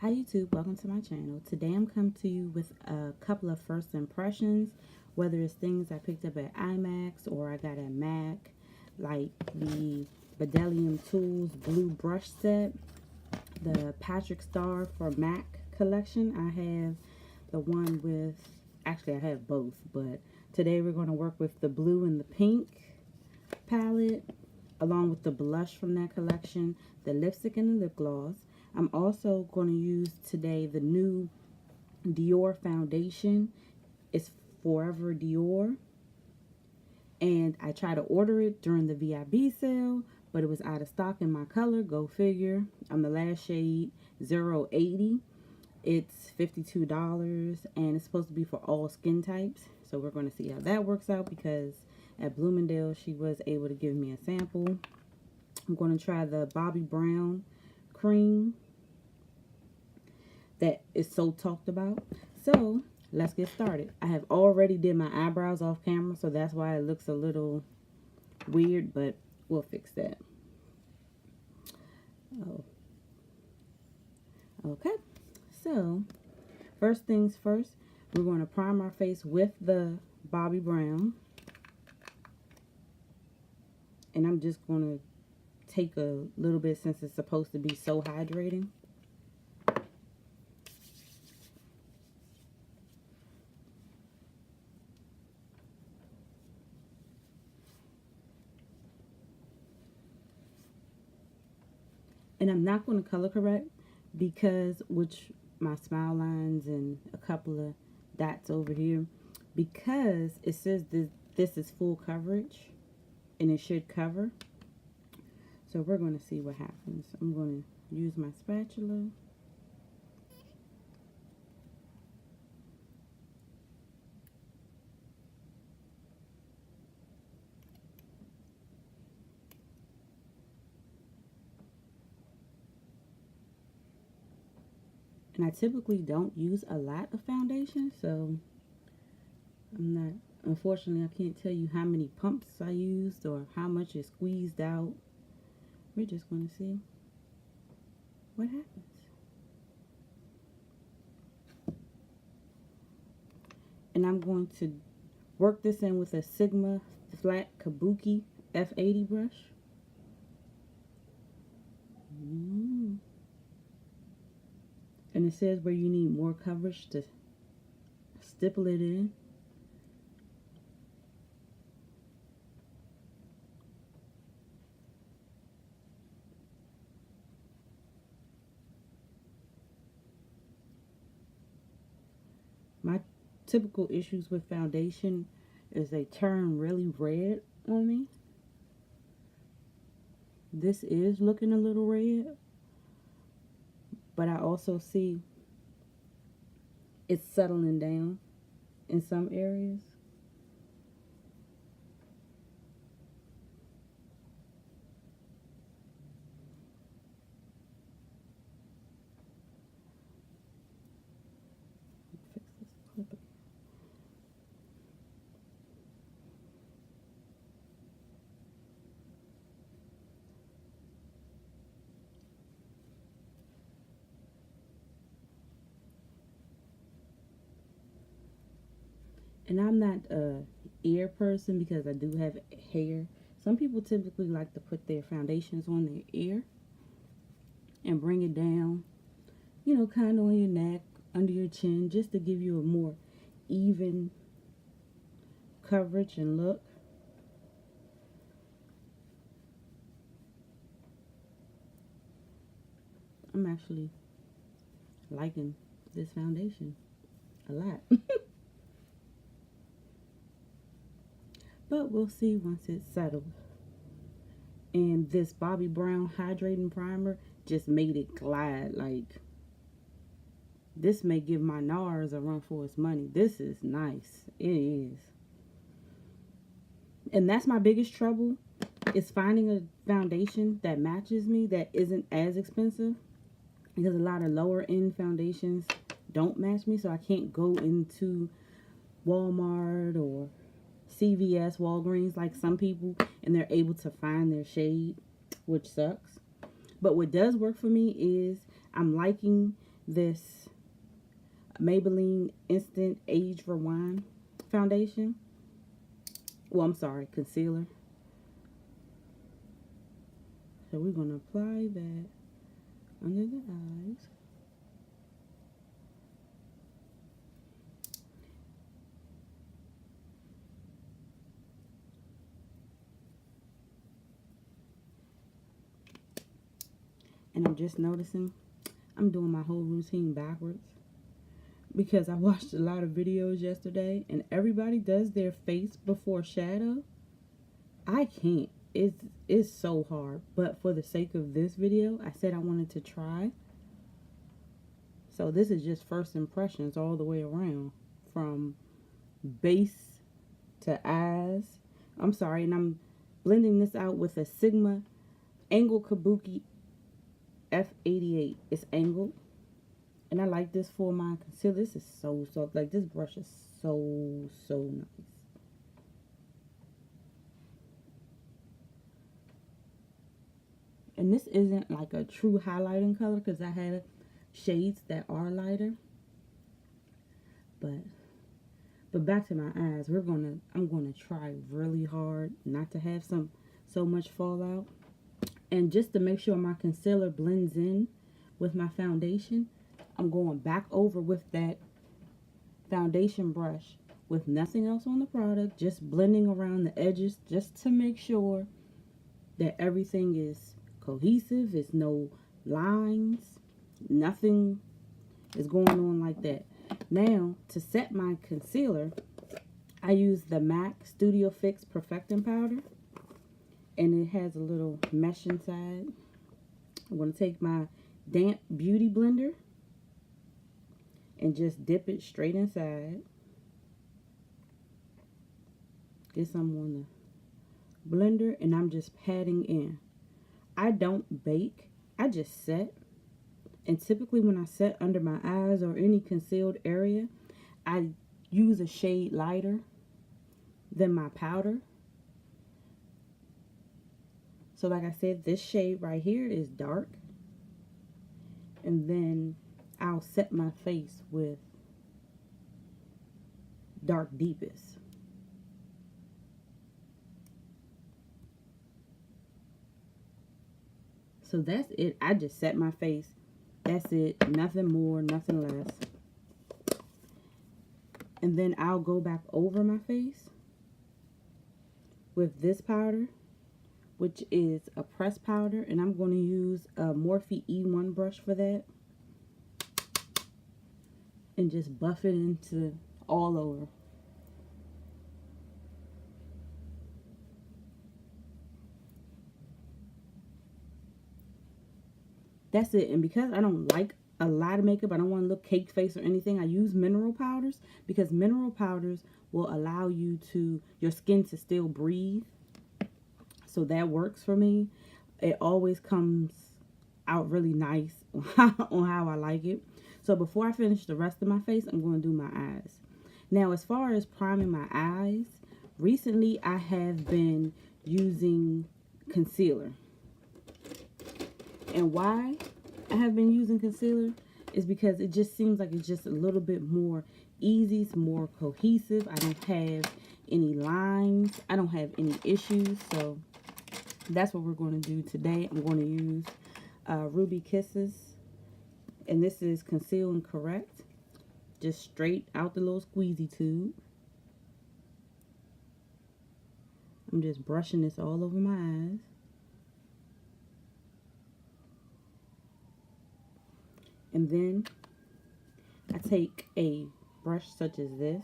Hi YouTube, welcome to my channel. Today I'm coming to you with a couple of first impressions, whether it's things I picked up at IMAX or I got at MAC, like the Bdellium Tools Blue Brush Set, the Patrick Starr for MAC collection. I have the one with, actually I have both, but today we're going to work with the blue and the pink palette, along with the blush from that collection, the lipstick and the lip gloss. I'm also going to use today the new Dior foundation. It's Forever Dior. And I tried to order it during the VIB sale, but it was out of stock in my color. Go figure. I'm the last shade 080. It's $52 and it's supposed to be for all skin types. So we're going to see how that works out because at Bloomingdale she was able to give me a sample. I'm going to try the Bobbi Brown cream that is so talked about. So let's get started. I have already did my eyebrows off camera, so that's why it looks a little weird, but we'll fix that. Oh, okay. So first things first, we're going to prime our face with the Bobbi Brown, and I'm just going to take a little bit since it's supposed to be so hydrating. And I'm not going to color correct because, which my smile lines and a couple of dots over here, because it says this is full coverage and it should cover. So we're going to see what happens. I'm going to use my spatula. And I typically don't use a lot of foundation, so I'm not, unfortunately I can't tell you how many pumps I used or how much is squeezed out. We're just going to see what happens. And I'm going to work this in with a Sigma flat Kabuki F80 brush. And it says where you need more coverage to stipple it in. My typical issues with foundation is they turn really red on me. This is looking a little red, but I also see it's settling down in some areas. Fix this clip again. And I'm not a ear person because I do have hair. Some people typically like to put their foundations on their ear and bring it down, you know, kind of on your neck, under your chin, just to give you a more even coverage and look. I'm actually liking this foundation a lot. But we'll see once it's settled. And this Bobbi Brown Hydrating Primer just made it glide. Like, this may give my NARS a run for its money. This is nice. It is. And that's my biggest trouble, is finding a foundation that matches me that isn't as expensive. Because a lot of lower end foundations don't match me. So I can't go into Walmart or CVS, Walgreens like some people, and they're able to find their shade, which sucks. But what does work for me is I'm liking this Maybelline Instant Age Rewind foundation. Well, I'm sorry, concealer. So we're going to apply that under the eyes. And I'm just noticing I'm doing my whole routine backwards because I watched a lot of videos yesterday and everybody does their face before shadow. I can't. It's so hard. But for the sake of this video, I said I wanted to try. So this is just first impressions all the way around. From base to eyes. I'm sorry, and I'm blending this out with a Sigma Angle Kabuki F88. It's angled. And I like this for my concealer. This is so soft. Like, this brush is so nice. And this isn't like a true highlighting color because I have shades that are lighter. But back to my eyes. I'm gonna try really hard not to have so much fallout. And just to make sure my concealer blends in with my foundation, I'm going back over with that foundation brush with nothing else on the product, just blending around the edges just to make sure that everything is cohesive. There's no lines, nothing is going on like that. Now, to set my concealer, I use the MAC Studio Fix Perfecting Powder. And it has a little mesh inside. I'm going to take my damp beauty blender and just dip it straight inside. Get some on the blender and I'm just patting in. I don't bake, I just set. And typically when I set under my eyes or any concealed area, I use a shade lighter than my powder. So like I said, this shade right here is dark. And then I'll set my face with dark deepest. So that's it. I just set my face. That's it. Nothing more, nothing less. And then I'll go back over my face with this powder, which is a pressed powder, and I'm going to use a Morphe E1 brush for that. And just buff it into all over. That's it. And because I don't like a lot of makeup, I don't want to look cake face or anything, I use mineral powders because mineral powders will allow your skin to still breathe. So that works for me. It always comes out really nice on how I like it. So before I finish the rest of my face, I'm going to do my eyes. Now, as far as priming my eyes, recently I have been using concealer. And why I have been using concealer is because it just seems like it's just a little bit more easy. It's more cohesive. I don't have any lines. I don't have any issues. So that's what we're going to do today. I'm going to use Ruby Kisses. And this is Conceal and Correct. Just straight out the little squeezy tube. I'm just brushing this all over my eyes. And then I take a brush such as this.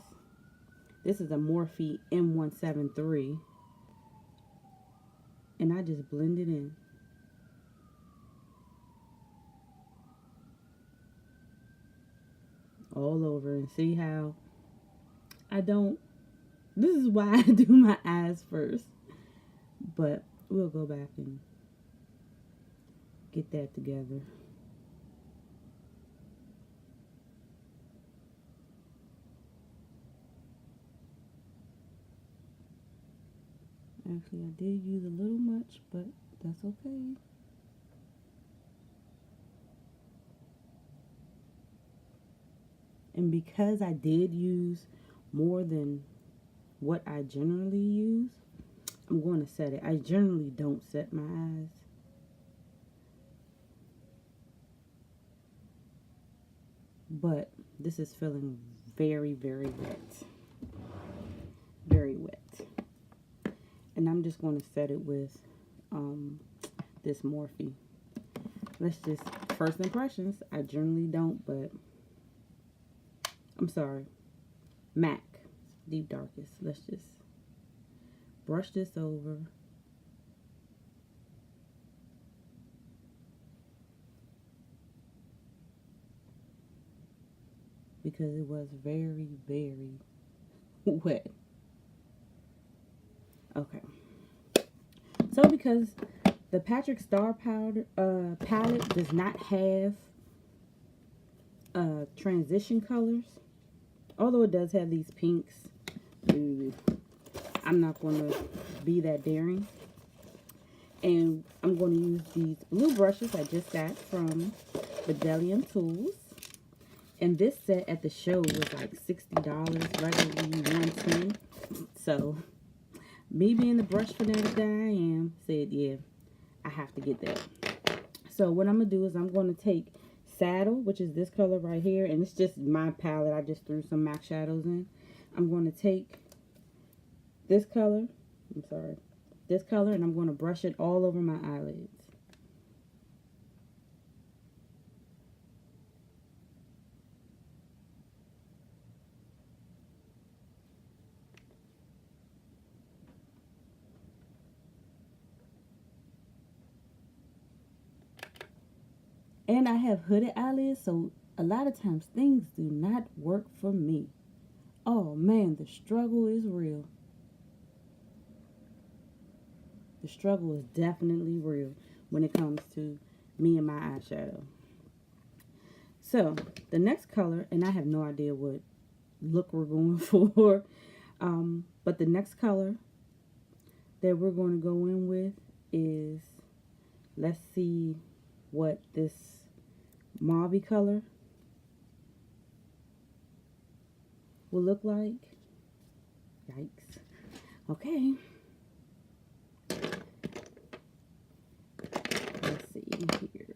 This is a Morphe M173. And I just blend it in. All over. And see how this is why I do my eyes first. But we'll go back and get that together. Actually, I did use a little much, but that's okay. And because I did use more than what I generally use, I'm going to set it. I generally don't set my eyes. But this is feeling very, very wet. Very wet. And I'm just going to set it with this Morphe. Let's just, first impressions, I generally don't, but I'm sorry, MAC, deep darkest. Let's just brush this over. Because it was very, very wet. Okay. So because the Patrick Starr palette does not have transition colors, although it does have these pinks, I'm not going to be that daring. And I'm going to use these blue brushes I just got from Bdellium Tools. And this set at the show was like $60, regularly $110. So, me being the brush fanatic that I am, said, yeah, I have to get that. So, what I'm going to do is I'm going to take Saddle, which is this color right here. And it's just my palette. I just threw some MAC shadows in. I'm going to take this color. I'm sorry. This color. And I'm going to brush it all over my eyelids. And I have hooded eyelids, so a lot of times things do not work for me. Oh man, the struggle is real. The struggle is definitely real when it comes to me and my eyeshadow. So, the next color, and I have no idea what look we're going for, but the next color that we're going to go in with is, let's see what this mauve color will look like. Yikes. Okay. Let's see here.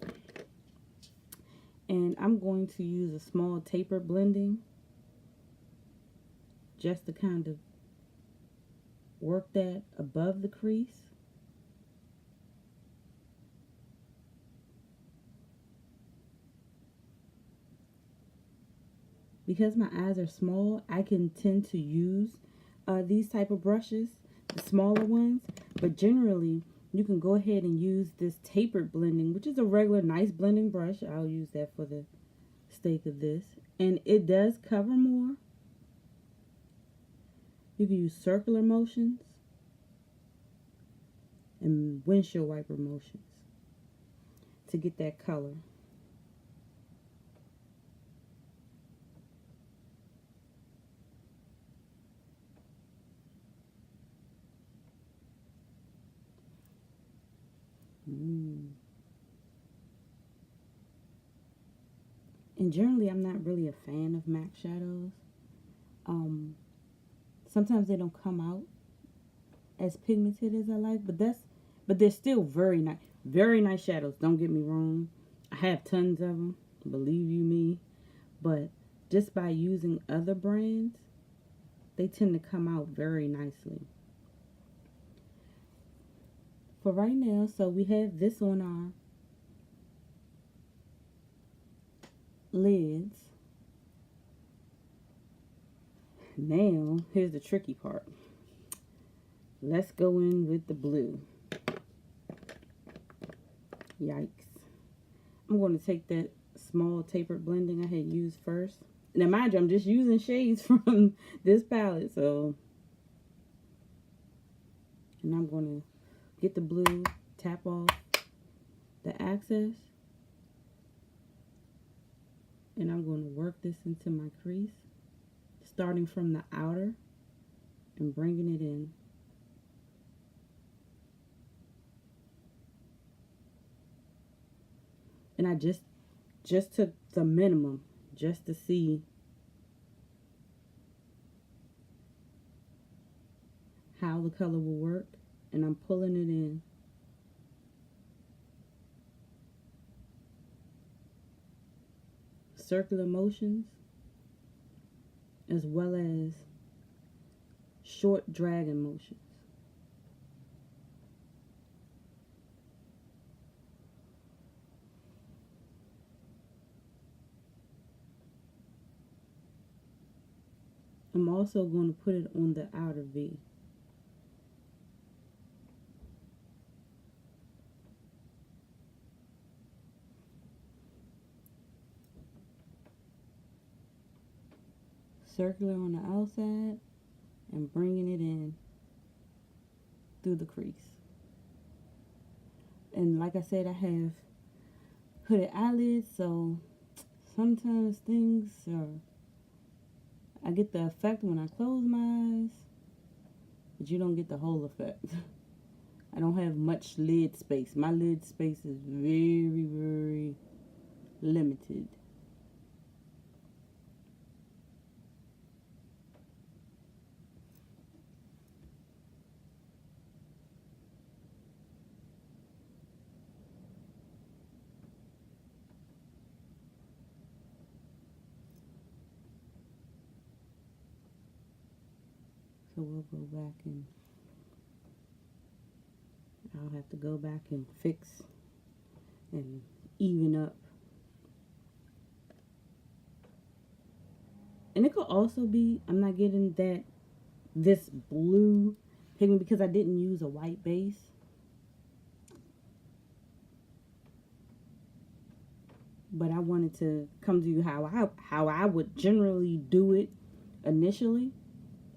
And I'm going to use a small taper blending just to kind of work that above the crease. Because my eyes are small, I can tend to use these type of brushes, the smaller ones. But generally, you can go ahead and use this tapered blending, which is a regular nice blending brush. I'll use that for the sake of this. And it does cover more. You can use circular motions and windshield wiper motions to get that color. And generally, I'm not really a fan of MAC shadows. Sometimes they don't come out as pigmented as I like, but they're still very nice shadows. Don't get me wrong. I have tons of them, believe you me. But just by using other brands, they tend to come out very nicely. For right now, so we have this on our lids. Now, here's the tricky part. Let's go in with the blue. Yikes. I'm going to take that small tapered blending I had used first. Now, mind you, I'm just using shades from this palette, so. And I'm going to get the blue, tap off the excess. And I'm going to work this into my crease, starting from the outer and bringing it in. And I just took the minimum just to see the color will work, and I'm pulling it in. Circular motions as well as short dragon motions. I'm also going to put it on the outer V. Circular on the outside and bringing it in through the crease. And like I said, I have hooded eyelids, so sometimes things are, I get the effect when I close my eyes, but you don't get the whole effect. I don't have much lid space. My lid space is very, very limited. So we'll go back and I'll have to go back and fix and even up. And it could also be, I'm not getting this blue pigment because I didn't use a white base. But I wanted to come to you how I would generally do it initially.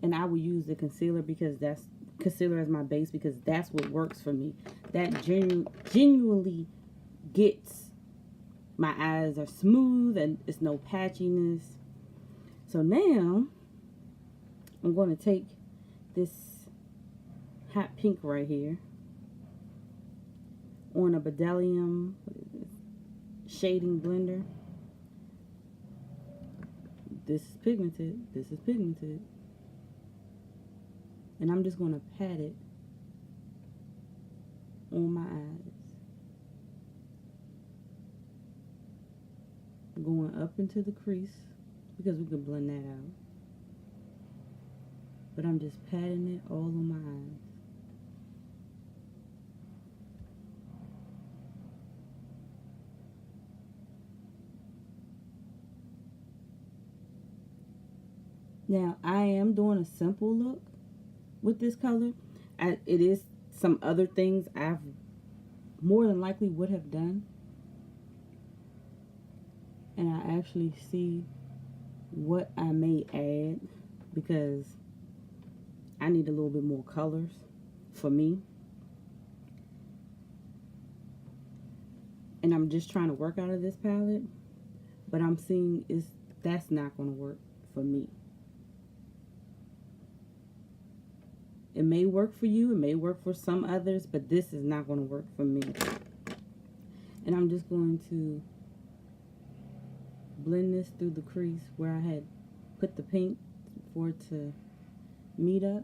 And I will use the concealer because that's concealer as my base because that's what works for me. That genuinely gets my eyes are smooth and it's no patchiness. So now I'm going to take this hot pink right here on a Bdellium, what is this, shading blender. This is pigmented. This is pigmented. And I'm just going to pat it on my eyes. Going up into the crease because we can blend that out. But I'm just patting it all on my eyes. Now, I am doing a simple look with this color. It is some other things I've more than likely would have done. And I actually see what I may add because I need a little bit more colors for me. And I'm just trying to work out of this palette. But I'm seeing that's not going to work for me. It may work for you, it may work for some others, but this is not going to work for me. And I'm just going to blend this through the crease where I had put the pink for it to meet up.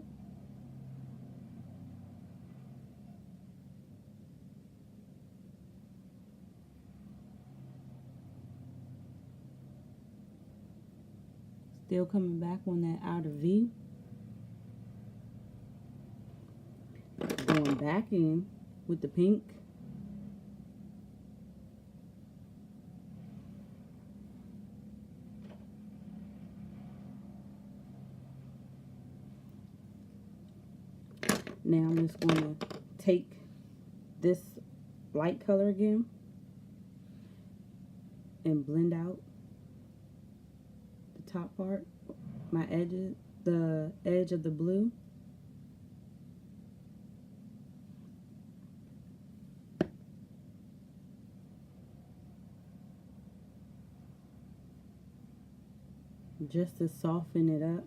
Still coming back on that outer V. Going back in with the pink. Now I'm just going to take this light color again and blend out the top part, my edges, the edge of the blue. Just to soften it up.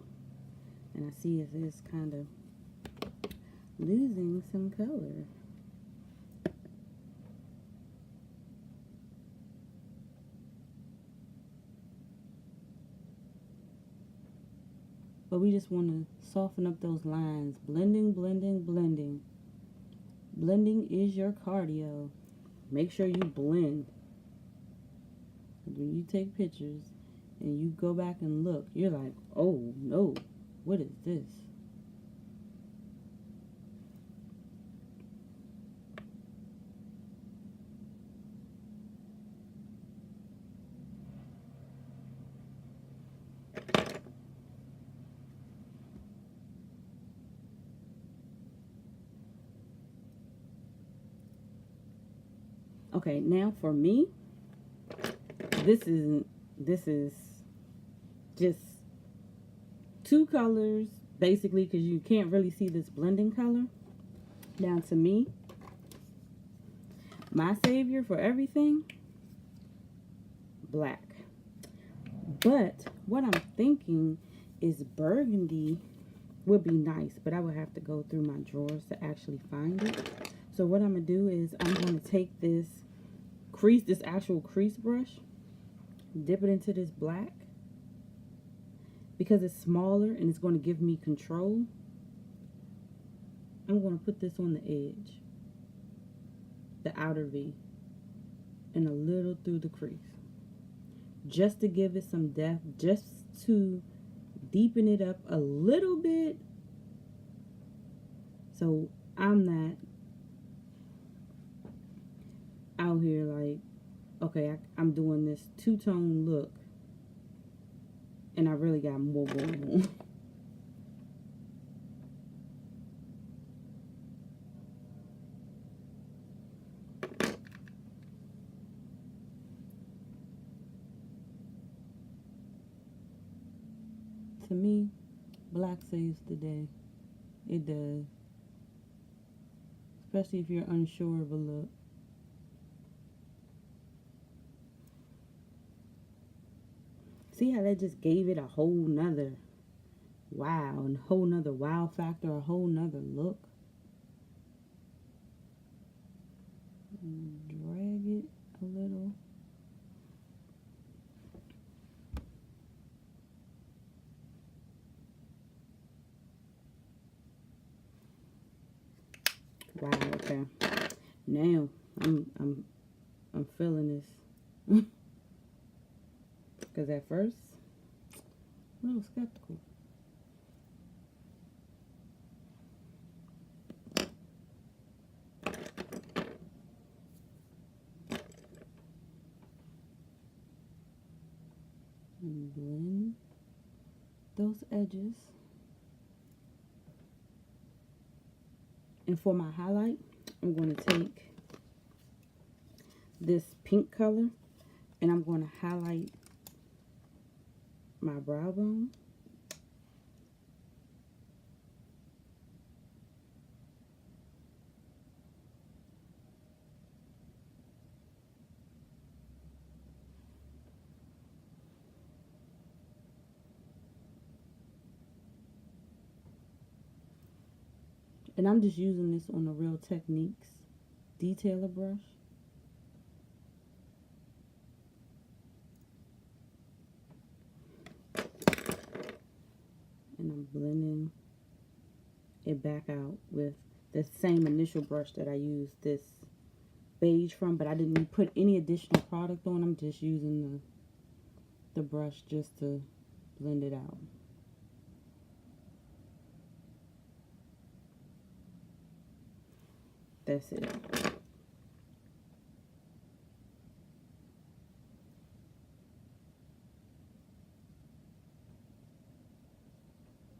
And I see it is kind of losing some color. but we just want to soften up those lines. Blending, blending, blending. Blending is your cardio. Make sure you blend. When you take pictures and you go back and look, you're like, oh no, what is this? Okay, now for me, this is just two colors, basically, because you can't really see this blending color. Now to me, my savior for everything, black. But what I'm thinking is burgundy would be nice, but I would have to go through my drawers to actually find it. So what I'm going to do is I'm going to take this actual crease brush, dip it into this black, because it's smaller and it's going to give me control. I'm going to put this on the edge, the outer V, and a little through the crease, just to give it some depth, just to deepen it up a little bit, so I'm not out here like, okay, I'm doing this two-tone look and I really got more going on. To me, black saves the day. It does. Especially if you're unsure of a look. See how that just gave it a whole nother wow, and a whole nother wow factor, a whole nother look. Drag it a little. Wow, okay. Now I'm feeling this. Because at first, I'm a little skeptical. And blend those edges. And for my highlight, I'm going to take this pink color and I'm going to highlight my brow bone. And I'm just using this on the Real Techniques detailer brush. And I'm blending it back out with the same initial brush that I used this beige from, but I didn't put any additional product on. I'm just using the brush just to blend it out. That's it.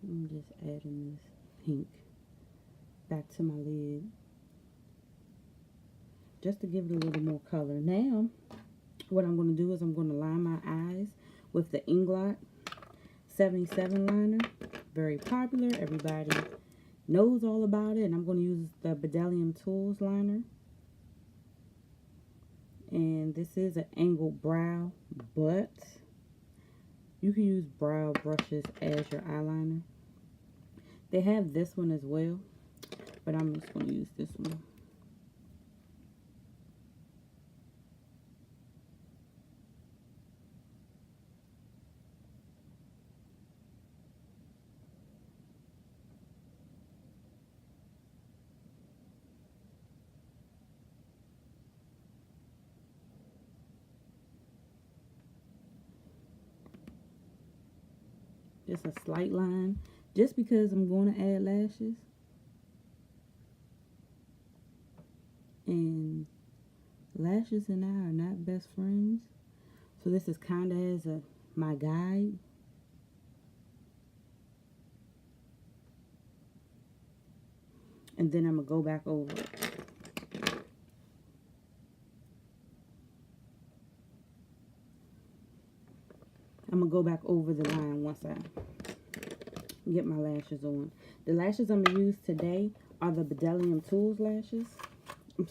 I'm just adding this pink back to my lid just to give it a little more color. Now, what I'm going to do is I'm going to line my eyes with the Inglot 77 liner. Very popular. Everybody knows all about it. And I'm going to use the Bdellium Tools liner. And this is an angled brow, but you can use brow brushes as your eyeliner. They have this one as well, but I'm just going to use this one. just a slight line, just because I'm going to add lashes. And lashes and I are not best friends, so this is kind of as my guide. And then I'm gonna go back over it. I'm gonna go back over the line once I get my lashes on. The lashes I'm gonna use today are the Bdellium Tools lashes. I'm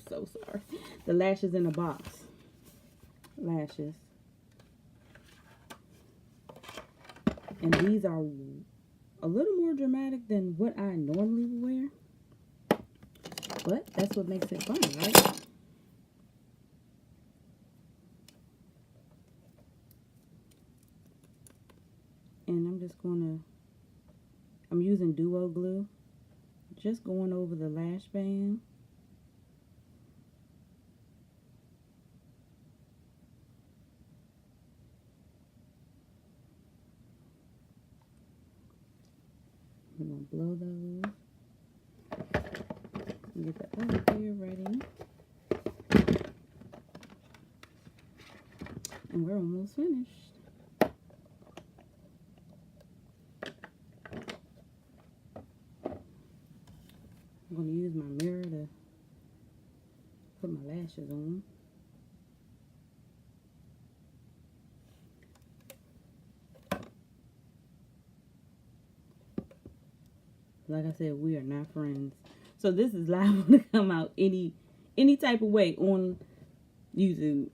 so sorry. The lashes in a box lashes. And these are a little more dramatic than what I normally wear. But that's what makes it fun, right? And I'm using Duo glue. Just going over the lash band. I'm going to blow those. Get the other pair ready. And we're almost finished. I'm going to use my mirror to put my lashes on. Like I said, we are not friends. So this is liable to come out any type of way on YouTube.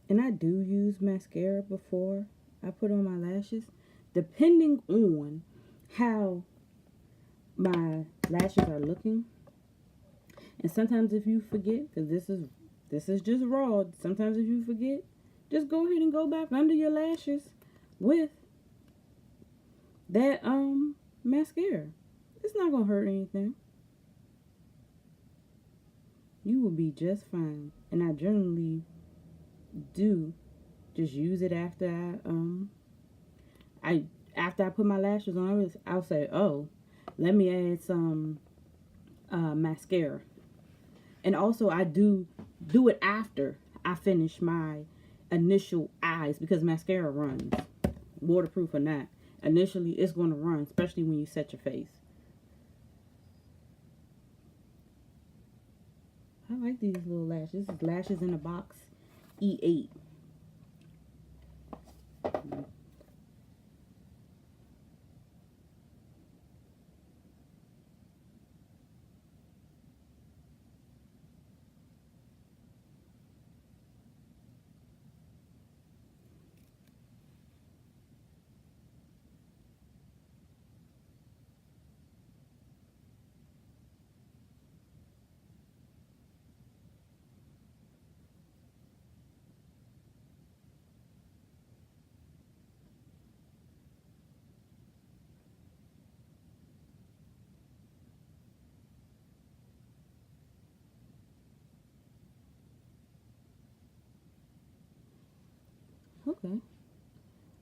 And I do use mascara before I put on my lashes, depending on how my lashes are looking. And sometimes if you forget, because this is just raw, sometimes if you forget, just go ahead and go back under your lashes with that mascara. It's not gonna hurt anything. You will be just fine. And I generally do just use it after I put my lashes on. I'll say, oh, let me add some mascara. And also I do it after I finish my initial eyes, because mascara runs, waterproof or not. Initially it's going to run, especially when you set your face. I like these little lashes. This is Lashes in a Box E8. Okay,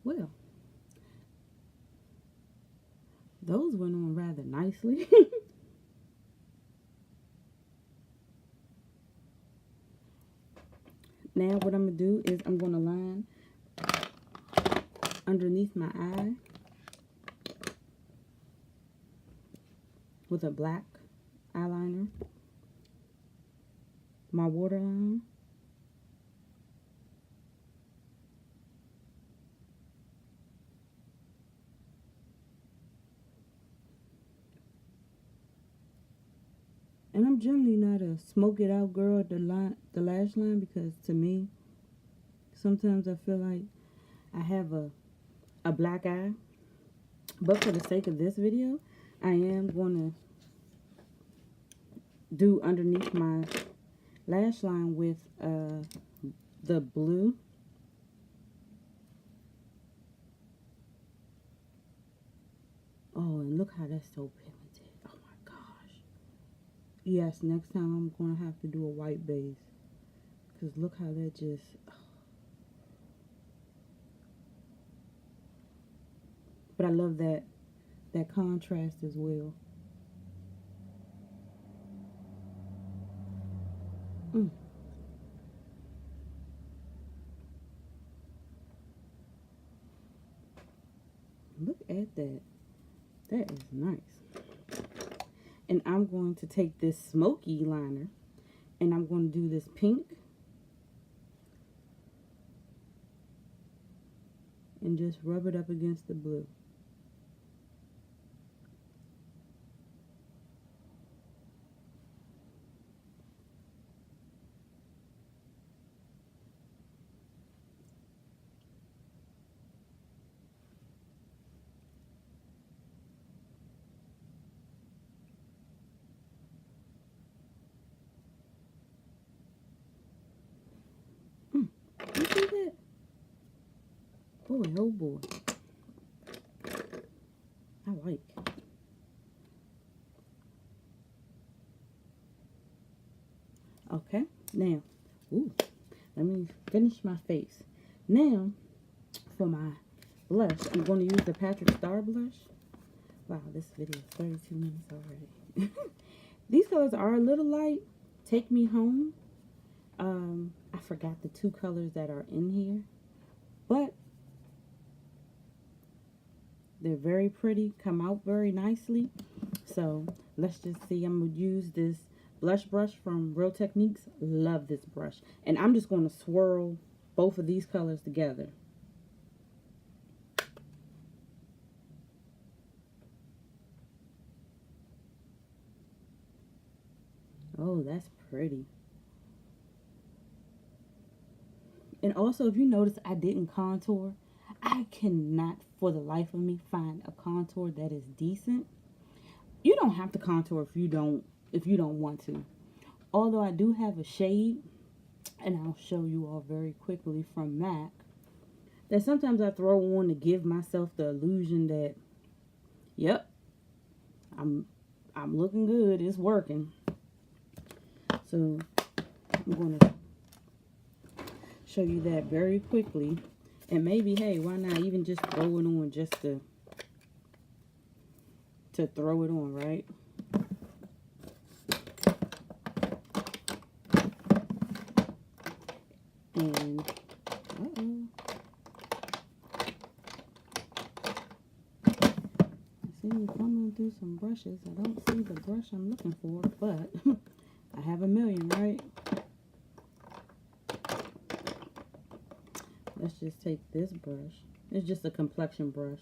well, those went on rather nicely. Now what I'm going to do is I'm going to line underneath my eye with a black eyeliner, my waterline. And I'm generally not a smoke it out girl at the lash line, because to me, sometimes I feel like I have a black eye. But for the sake of this video, I am going to do underneath my lash line with the blue. Oh, and look how that's so pigmented. Oh my gosh. Yes, next time I'm going to have to do a white base. Because look how that just... Oh. But I love that contrast as well. Look at that. That is nice. And I'm going to take this smoky liner and I'm going to do this pink and just rub it up against the blue. You see that? Boy, oh boy. I like. Okay, now, ooh, let me finish my face. Now, for my blush, I'm going to use the Starr blush. Wow, this video is 32 minutes already. These colors are a little light. Take Me Home. I forgot the two colors that are in here, but they're very pretty, come out very nicely. So let's just see. I'm going to use this blush brush from Real Techniques. Love this brush. And I'm just going to swirl both of these colors together. Oh, that's pretty. And also, if you notice, I didn't contour. I cannot, for the life of me, find a contour that is decent. You don't have to contour if you don't want to. Although I do have a shade, and I'll show you all very quickly from MAC, that sometimes I throw on to give myself the illusion that, yep, I'm looking good, it's working. So I'm going to show you that very quickly. And maybe, hey, why not even just throw it on just to throw it on, right? And, uh-oh. I see me fumbling through some brushes. I don't see the brush I'm looking for, but I have a million, right? Let's just take this brush. It's just a complexion brush.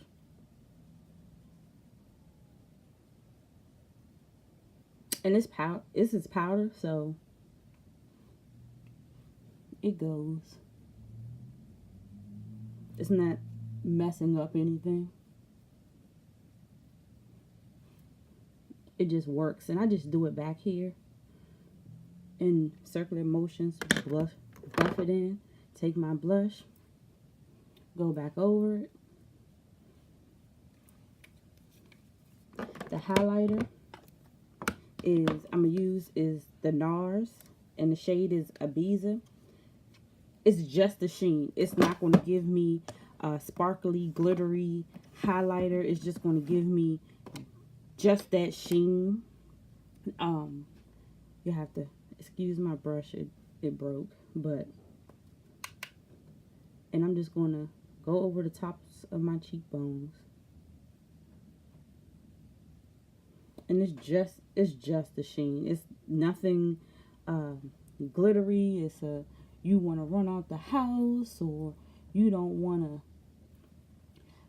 And this is powder, so it goes. It's not messing up anything. It just works. And I just do it back here in circular motions. Buff it in. Take my blush. Go back over it. The highlighter I'm going to use is the NARS, and the shade is Ibiza. It's just the sheen. It's not going to give me a sparkly, glittery highlighter. It's just going to give me just that sheen. You have to excuse my brush. It broke, but, and I'm just going to go over the tops of my cheekbones. And it's just the sheen. It's nothing glittery. It's you want to run out the house, or you don't want to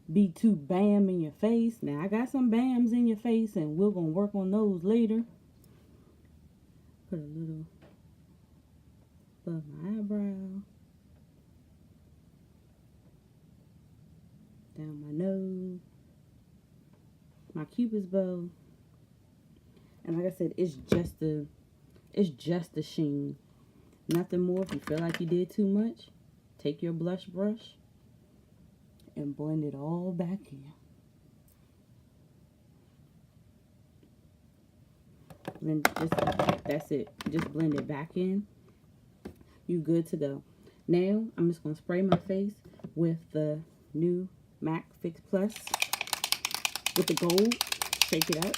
be too bam in your face. Now, I got some bams in your face, and we're going to work on those later. put a little above my eyebrow, down my nose, my cupid's bow, and like I said, it's just the sheen, nothing more. If you feel like you did too much, take your blush brush and blend it all back in. Then that's it. Just blend it back in. You good to go. Now I'm just gonna spray my face with the new MAC Fix Plus with the gold. Shake it up.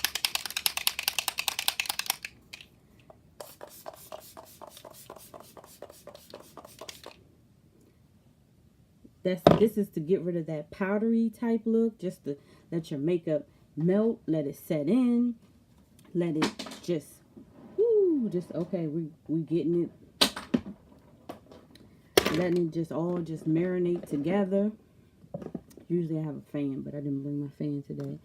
This is to get rid of that powdery type look, just to let your makeup melt, let it set in, let it just okay, we getting it, letting it just all marinate together. Usually I have a fan, but I didn't bring my fan today.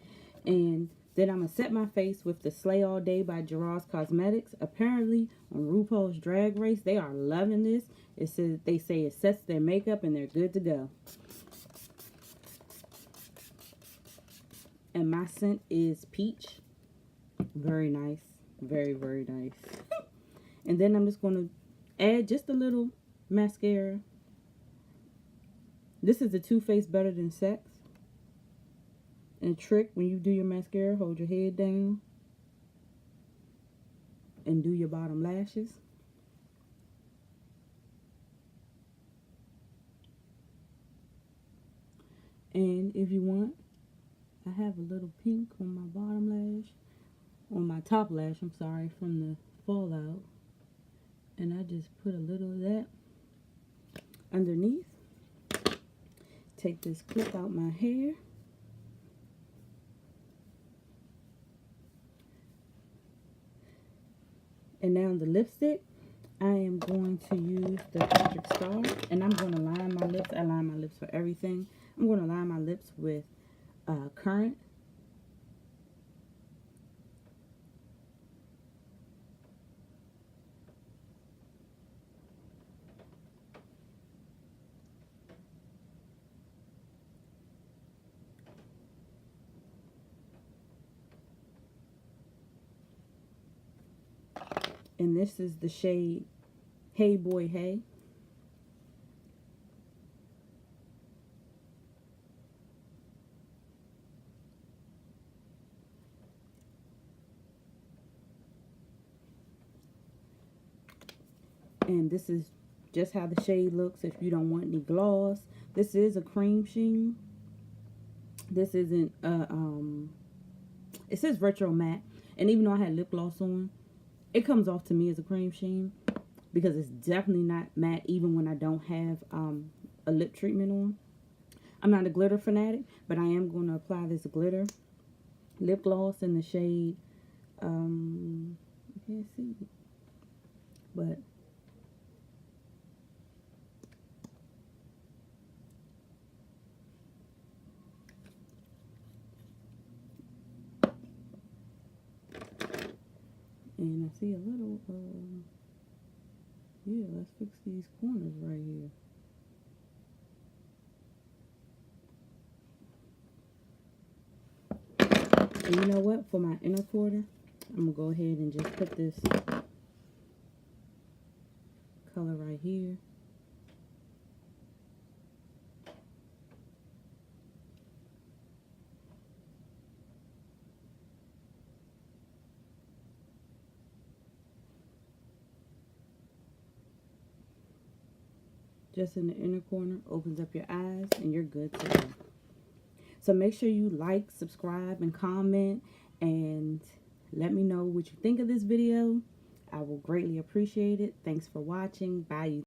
And then I'm gonna set my face with the Slay All Day by Gerard's Cosmetics. Apparently on RuPaul's Drag Race, they are loving this. They say it sets their makeup and they're good to go. And my scent is peach. Very nice. Very, very nice. And then I'm just going to add just a little mascara. This is the Too Faced Better Than Sex. And trick, when you do your mascara, hold your head down and do your bottom lashes. And if you want, I have a little pink on my bottom lash, on my top lash, I'm sorry, from the fallout. And I just put a little of that underneath. Take this clip out my hair. And now the lipstick, I am going to use the Patrick Starr, and I'm going to line my lips. I line my lips for everything. I'm going to line my lips with Currant. And this is the shade Hey Boy Hey. And this is just how the shade looks if you don't want any gloss. This is a cream sheen. This isn't it says retro matte, and even though I had lip gloss on, it comes off to me as a cream sheen because it's definitely not matte even when I don't have a lip treatment on. I'm not a glitter fanatic, but I am going to apply this glitter lip gloss in the shade I can't see, but and I see a little, yeah, let's fix these corners right here. And you know what? For my inner quarter, I'm going to go ahead and just put this color right here. Just in the inner corner, opens up your eyes, and you're good to go. So make sure you like, subscribe, and comment, and let me know what you think of this video. I will greatly appreciate it. Thanks for watching. Bye.